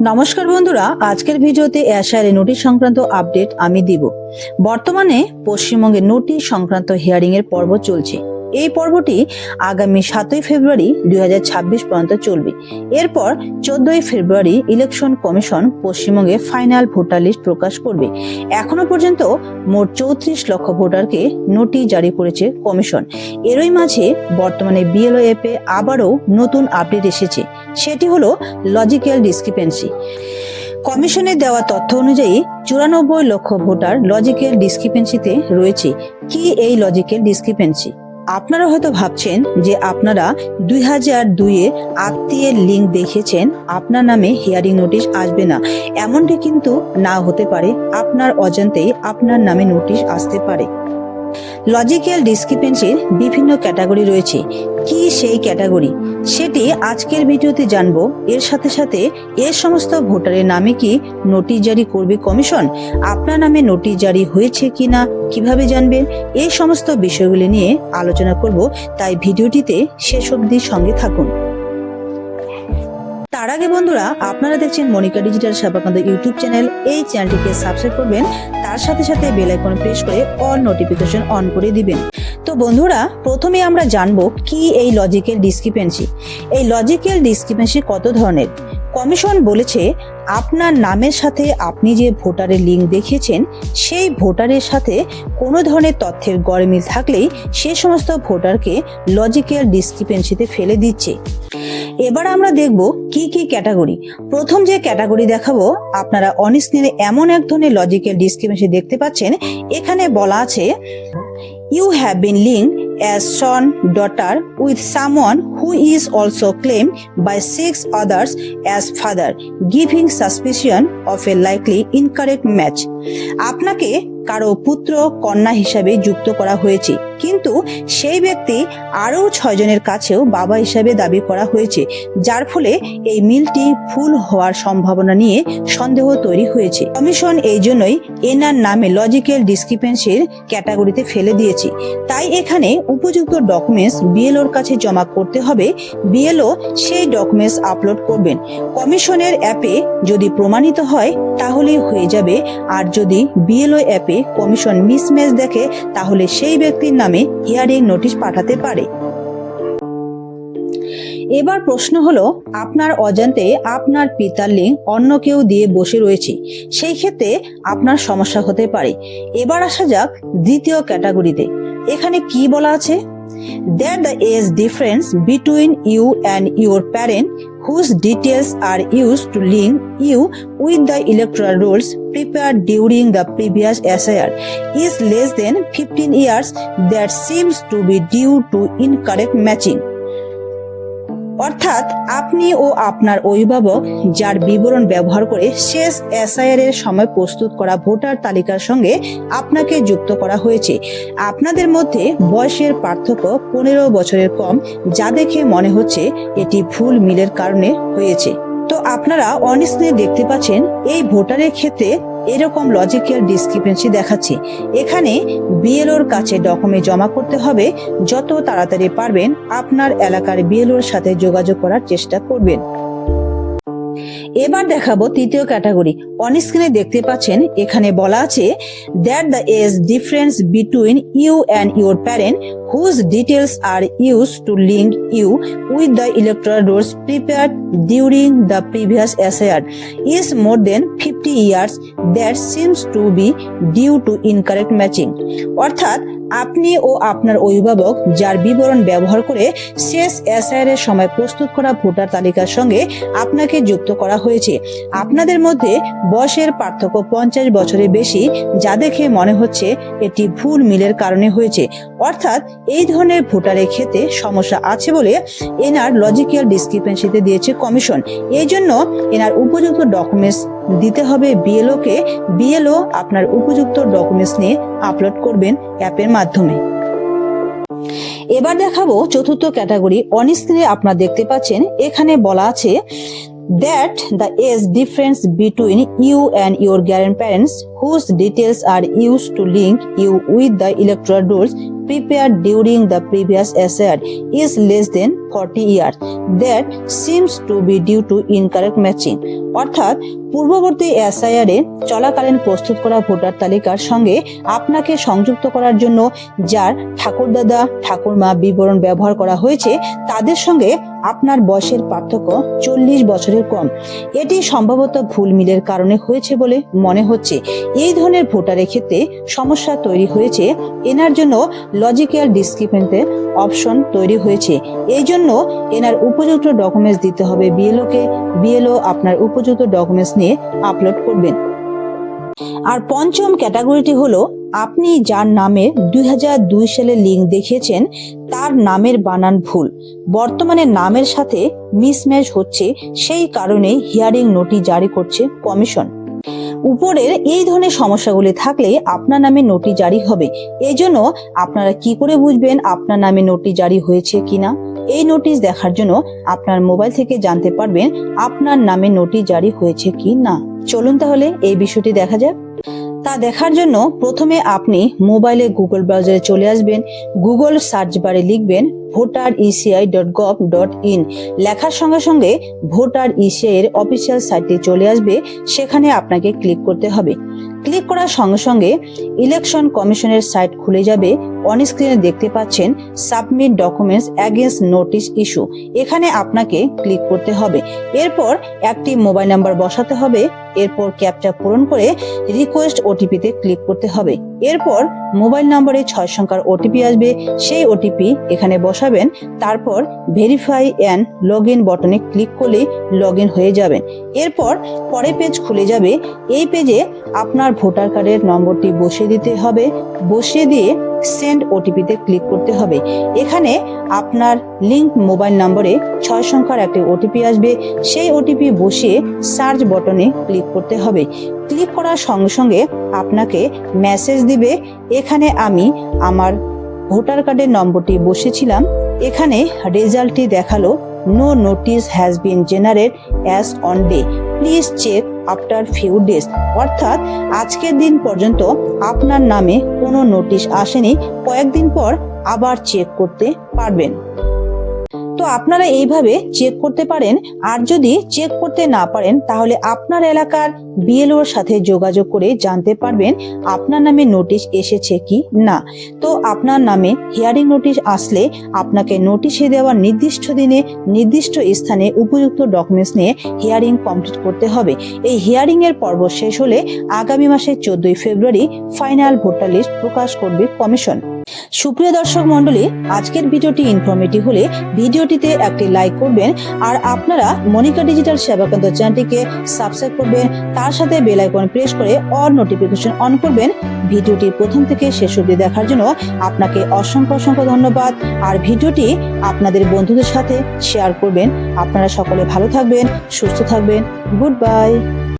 নমস্কার বন্ধুরা, আজকের ভিডিওতে এসআইআর নোটিশ সংক্রান্ত আপডেট আমি দিব। বর্তমানে পশ্চিমবঙ্গে নোটিশ সংক্রান্ত হিয়ারিং এর পর্ব চলছে। এই পর্বটি আগামী 7ই ফেব্রুয়ারি 2026 পর্যন্ত চলবে। এরপর 14ই ফেব্রুয়ারি ইলেকশন কমিশন পশ্চিমবঙ্গে ফাইনাল ভোটার লিস্ট প্রকাশ করবে। এখনো পর্যন্ত মোট 34 লক্ষ ভোটারকে নোটিশ জারি করেছে কমিশন। এরই মাঝে বর্তমানে বিএলও অ্যাপে আবারও নতুন আপডেট এসেছে, সেটি হলো লজিক্যাল ডিসক্রিপেন্সি। কমিশনের দেওয়া তথ্য অনুযায়ী 94 লক্ষ ভোটার লজিক্যাল ডিসক্রিপেন্সিতে রয়েছে। কি এই লজিক্যাল ডিসক্রিপেন্সি? আপনারা হয়তো ভাবছেন যে আপনারা 2002-এ আত্মীয়ের লিঙ্ক দেখেছেন, আপনার নামে হিয়ারিং নোটিশ আসবে না। এমনটি কিন্তু না হতে পারে, আপনার অজান্তেই আপনার নামে নোটিশ আসতে পারে। লজিক্যাল ডিসক্রিপেন্সির বিভিন্ন ক্যাটাগরি রয়েছে। কি সেই ক্যাটাগরি, সেটি আজকের ভিডিওতে জানবো। এর সাথে সাথে এর সমস্ত ভোটারের নামে কি নোটিশ জারি করবে কমিশন, আপনার নামে নোটিশ জারি হয়েছে কিনা কিভাবে জানবেন, এই সমস্ত বিষয়গুলি নিয়ে আলোচনা করব। তাই ভিডিওটিতে শেষ অবধি সঙ্গে থাকুন। তার আগে বন্ধুরা, আপনারা দেখছেন মনিকা ডিজিটাল সেবাকান্ত ইউটিউব চ্যানেল। এই চ্যানেলটিকে সাবস্ক্রাইব করবেন, তার সাথে সাথে বেল আইকন প্রেস করে অল নোটিফিকেশন অন করে দিবেন। তো বন্ধুরা, প্রথমে আমরা জানবো কি এই লজিক্যাল ডিসক্রিপেন্সি। এই লজিক্যাল ডিসক্রিপেন্সি কত ধরনের? কমিশন বলেছে আপনার নামের সাথে আপনি যে ভোটারের লিঙ্ক দেখিয়েছেন সেই ভোটারের সাথে কোনো ধরনের তথ্যের গরমিল থাকলেই সে সমস্ত ভোটারকে লজিক্যাল ডিসক্রিপেন্সিতে ফেলে দিচ্ছে। এবার আমরা দেখব কি কি ক্যাটাগরি। প্রথম যে ক্যাটাগরি দেখাবো, আপনারা অন স্ক্রিনে এমন এক ধরনের লজিক্যাল ডিসক্রিপেন্সি দেখতে পাচ্ছেন। এখানে বলা আছে You have been linked as son, daughter with someone who is also claimed by 6 others as father, giving suspicion of a likely incorrect match. আপনাকে কারো পুত্র কন্যা হিসাবে যুক্ত করা হয়েছে, কিন্তু সেই ব্যক্তি আরও 6 জনের কাছেও বাবা হিসাবে দাবি করা হয়েছে, যার ফলে এই মিলটি ভুল হওয়ার সম্ভাবনা নিয়ে সন্দেহ তৈরি হয়েছে। কমিশন এই জন্যই এনার নামে লজিক্যাল ডিসক্রিপেন্সির ক্যাটাগরিতে ফেলে দিয়েছে। তাই এখানে উপযুক্ত ডকুমেন্টস বিএলওর কাছে জমা করতে হবে। বিএলও সেই ডকুমেন্টস আপলোড করবেন। কমিশনের অ্যাপে যদি প্রমাণিত হয় তাহলেই হয়ে যাবে, আর যদি বিএলও অ্যাপে কমিশন মিসম্যাচ দেখে তাহলে সেই ব্যক্তির নামে হিয়ারিং নোটিশ পাঠাতে পারে। এবার প্রশ্ন হলো, আপনার অজান্তে আপনার পিতার লিঙ্ক অন্য কেউ দিয়ে বসে রয়েছে, সেই ক্ষেত্রে আপনার সমস্যা হতে পারে। এবার আসা যাক দ্বিতীয় ক্যাটাগরিতে। এখানে কি বলা আছে? That the age difference between you and your parent whose details are used to link you with the electoral rolls prepared during the previous SIR is less than 15 years, that seems to be due to incorrect matching. অর্থাৎ আপনি ও আপনার অভিভাবক যার বিবরণ ব্যবহার করে শেষ SIR এর সময় প্রস্তুত করা ভোটার তালিকার সঙ্গে আপনাকে যুক্ত করা হয়েছে, আপনাদের মধ্যে বয়সের পার্থক্য 15 বছরের কম, যা দেখে মনে হচ্ছে এটি ভুল মিলের কারণে হয়েছে। তো আপনারা অন স্ক্রিনে দেখতে পাচ্ছেন এই ভোটারের ক্ষেত্রে এরকম লজিক্যাল ডিসক্রিপেন্সি দেখাচ্ছে। এখানে বিএলওর কাছে ডকুমেন্ট জমা করতে হবে। যত তাড়াতাড়ি পারবেন আপনার এলাকার বিএলওর সাথে যোগাযোগ করার চেষ্টা করবেন। এবার দেখাবো তৃতীয় ক্যাটাগরি। অন স্ক্রিনে দেখতে পাচ্ছেন এখানে বলা আছে that the age difference between you and your parent whose details are used to link you with the electoral rolls prepared during the previous SIR is more than 50 years, that seems to be due to incorrect matching. অর্থাৎ আপনি ও আপনার অভিভাবক যার বিবরণ ব্যবহার করে শেষ SIR এর সময় প্রস্তুত করা ভোটার তালিকার সঙ্গে আপনাকে যুক্ত করা হয়েছে, আপনাদের মধ্যে বয়সের পার্থক্য 50 বছরের বেশি, যা দেখে মনে হচ্ছে এটি ভুল মিলের কারণে হয়েছে। অর্থাৎ এই ধরনের ভোটারের ক্ষেত্রে সমস্যা আছে বলে এনার লজিক্যাল ডিসক্রিপেন্সিতে দিয়েছে কমিশন। এই জন্য এনার উপযুক্ত ডকুমেন্টস দিতে হবে বিএলও কে। বিএলও আপনার উপযুক্ত ডকুমেন্টস নিয়ে আপলোড করবেন অ্যাপের মাধ্যমে। এবার দেখাবো চতুর্থ ক্যাটাগরি। অন স্ক্রিনে আপনারা দেখতে পাচ্ছেন এখানে বলা আছে that the age difference between you and your grandparents whose details are used to link you with the electoral rolls prepared during the previous SIR is less than 40 years. That seems to be due to incorrect matching. অর্থাৎ পূর্ববর্তী SIR এ চলাকালীন প্রস্তুত করা voter তালিকার সঙ্গে আপনাকে সংযুক্ত করার জন্য যার ঠাকুরদাদা ঠাকুরমা বিবরণ ব্যবহার করা হয়েছে তাদের সঙ্গে আপনার বয়সের পার্থক্য 40 বছরের কম। এটি সম্ভবত ভুল মিলের কারণে হয়েছে বলে মনে হচ্ছে। এই ধরনের ভোটারের ক্ষেত্রে সমস্যা তৈরি হয়েছে, এনার জন্য লজিক্যাল ডিসক্রিপেন্সি অপশন তৈরি হয়েছে। এই জন্য এনার উপযুক্ত ডকুমেন্টস দিতে হবে বিএলও কে। বিএলও আপনার উপযুক্ত ডকুমেন্টস নিয়ে আপলোড করবেন। আর পঞ্চম ক্যাটাগরিটি হলো আপনি যার নামে 2002 সালে লিঙ্ক দেখিয়েছেন তার নামের বানান ভুল, বর্তমানে নামের সাথে মিসম্যাচ হচ্ছে, সেই কারণে হিয়ারিং নোটিশ জারি করছে কমিশন। উপরের এই ধরনের সমস্যাগুলি থাকলে আপনার নামে নোটিশ জারি হবে। এই জন্য আপনারা কি করে বুঝবেন আপনার নামে নোটিশ জারি হয়েছে কিনা? এই নোটিশ দেখার জন্য আপনার মোবাইল থেকে জানতে পারবেন আপনার নামে নোটিশ জারি হয়েছে কি না। চলুন তাহলে এই বিষয়টি দেখা যাক। তা দেখার জন্য প্রথমে আপনি মোবাইলে গুগল ব্রাউজারে চলে আসবেন। গুগল সার্চ বারে লিখবেন voter.eci.gov.in। লেখার সঙ্গে সঙ্গে ভোটার ইসিআই এর অফিসিয়াল সাইটে চলে আসবে, সেখানে আপনাকে ক্লিক করতে হবে। ক্লিক করার সঙ্গে সঙ্গে ইলেকশন কমিশনের সাইট খুলে যাবে। অন স্ক্রিনে দেখতে পাচ্ছেন submit documents against notice issue, এখানে আপনাকে ক্লিক করতে হবে। এরপর একটি মোবাইল নাম্বার বসাতে হবে, এরপর ক্যাপচা পূরণ করে রিকোয়েস্ট ওটিপিতে ক্লিক করতে হবে। এরপর মোবাইল নম্বরে 6 সংখ্যার ওটিপি আসবে, সেই ওটিপি এখানে বসাবেন। তারপর ভেরিফাই অ্যান্ড লগ ইন বটনে ক্লিক করলে লগ ইন হয়ে যাবেন। এরপর পরের পেজ খুলে যাবে। এই পেজে আপনার ভোটার কার্ডের নম্বরটি বসিয়ে দিতে হবে, বসিয়ে দিয়ে সেন্ড ওটিপিতে ক্লিক করতে হবে। এখানে আপনার লিংক মোবাইল নম্বরে 6 সংখ্যার একটি ওটিপি আসবে, সেই ওটিপি বসিয়ে সার্চ বটনে ক্লিক করতে হবে। ক্লিক করার সঙ্গে সঙ্গে আপনাকে মেসেজ দিবে। এখানে আমি আমার ভোটার কার্ডের নম্বরটি বসেছিলাম, এখানে রেজাল্টটি দেখালো no notice has been generated as on day, please check after few days. অর্থাৎ আজকের দিন পর্যন্ত আপনার নামে কোনো নোটিশ আসেনি, কয়েকদিন পর আবার চেক করতে পারবেন। তো আপনারা এইভাবে চেক করতে পারেন। আর যদি চেক করতে না পারেন তাহলে আপনার এলাকার বিএলওর সাথে যোগাযোগ করে জানতে পারবেন আপনার নামে নোটিশ এসেছে কি না। তো আপনার নামে হিয়ারিং নোটিশ আসলে আপনাকে নোটিশে দেওয়া নির্দিষ্ট দিনে নির্দিষ্ট স্থানে উপযুক্ত ডকুমেন্টস নিয়ে হিয়ারিং কমপ্লিট করতে হবে। এই হিয়ারিং এর পর্ব শেষ হলে আগামী মাসের 14 ফেব্রুয়ারি ফাইনাল ভোটার লিস্ট প্রকাশ করবে কমিশন। সুপ্রিয় দর্শক মন্ডলী, আজকের ভিডিওটি ইনফরমেটিভ হলে ভিডিওটিতে একটি লাইক করবেন, আর আপনারা মনিকা ডিজিটাল সেবা কেন্দ্র চ্যানেলটিকে সাবস্ক্রাইব করবেন, তার সাথে বেল আইকন প্রেস করে অল নোটিফিকেশন অন করবেন। ভিডিওটি প্রথম থেকে শেষ অবধি দেখার জন্য আপনাকে অসংখ্য অসংখ্য ধন্যবাদ। আর ভিডিওটি আপনাদের বন্ধুদের সাথে শেয়ার করবেন। আপনারা সকলে ভালো থাকবেন, সুস্থ থাকবেন। Good bye.